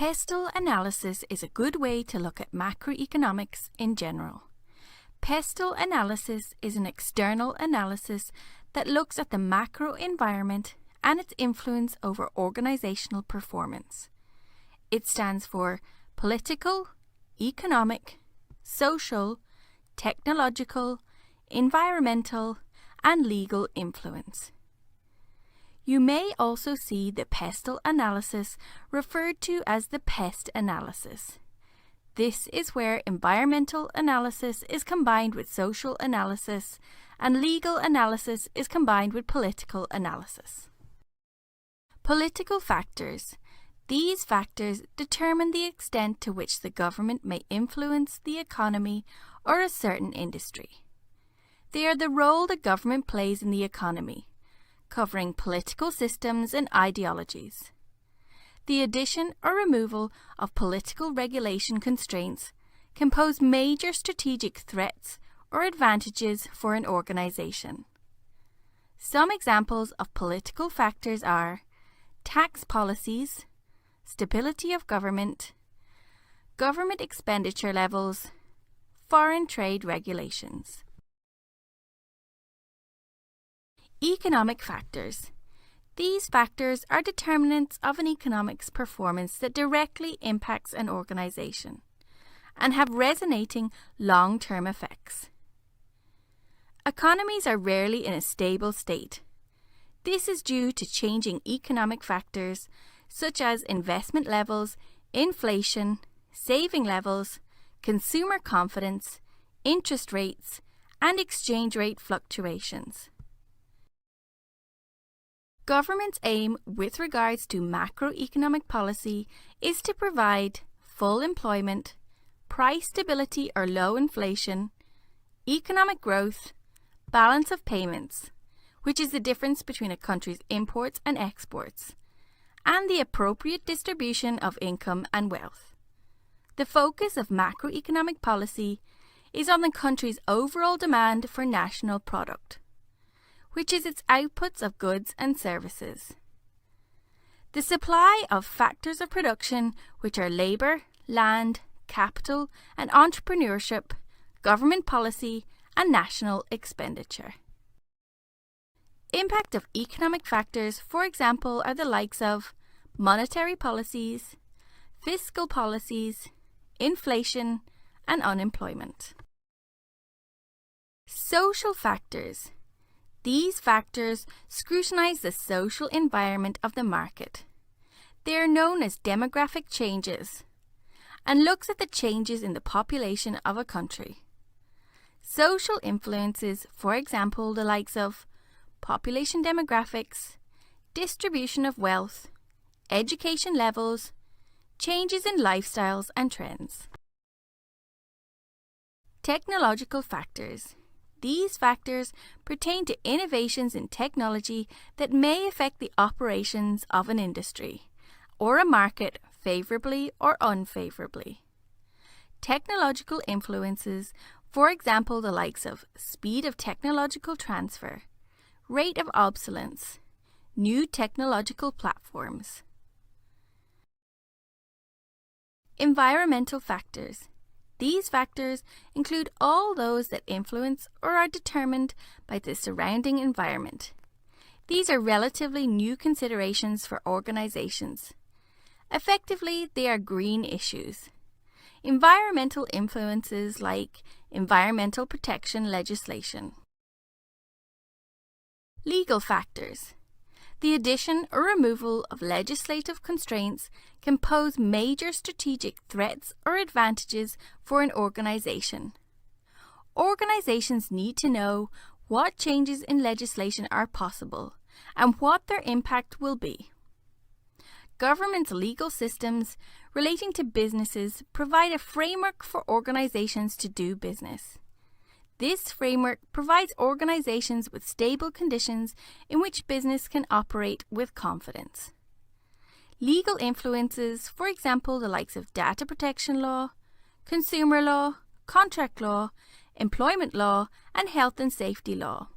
Pestle analysis is a good way to look at macroeconomics in general. Pestle analysis is an external analysis that looks at the macro environment and its influence over organizational performance. It stands for political, economic, social, technological, environmental, and legal influence. You may also see the pestle analysis referred to as the pest analysis. This is where environmental analysis is combined with social analysis and legal analysis is combined with political analysis. Political factors. These factors determine the extent to which the government may influence the economy or a certain industry. They are the role the government plays in the economy, covering political systems and ideologies. The addition or removal of political regulation constraints can pose major strategic threats or advantages for an organization. Some examples of political factors are tax policies, stability of government expenditure levels, foreign trade regulations. Economic factors. These factors are determinants of an economic's performance that directly impacts an organization and have resonating long-term effects. Economies are rarely in a stable state. This is due to changing economic factors such as investment levels, inflation, saving levels, consumer confidence, interest rates, and exchange rate fluctuations. Government's aim with regards to macroeconomic policy is to provide full employment, price stability or low inflation, economic growth, balance of payments, which is the difference between a country's imports and exports, and the appropriate distribution of income and wealth. The focus of macroeconomic policy is on the country's overall demand for national product, which is its outputs of goods and services. The supply of factors of production, which are labour, land, capital, and entrepreneurship, government policy, and national expenditure. Impact of economic factors, for example, are the likes of monetary policies, fiscal policies, inflation, and unemployment. Social factors. These factors scrutinize the social environment of the market. They are known as demographic changes and looks at the changes in the population of a country. Social influences, for example, the likes of population demographics, distribution of wealth, education levels, changes in lifestyles and trends. Technological factors. These factors pertain to innovations in technology that may affect the operations of an industry or a market favourably or unfavourably. Technological influences, for example, the likes of speed of technological transfer, rate of obsolescence, new technological platforms. Environmental factors. These factors include all those that influence or are determined by the surrounding environment. These are relatively new considerations for organizations. Effectively, they are green issues. Environmental influences like environmental protection legislation. Legal factors. The addition or removal of legislative constraints can pose major strategic threats or advantages for an organization. Organizations need to know what changes in legislation are possible and what their impact will be. Government's legal systems relating to businesses provide a framework for organizations to do business. This framework provides organizations with stable conditions in which business can operate with confidence. Legal influences, for example, the likes of data protection law, consumer law, contract law, employment law, and health and safety law.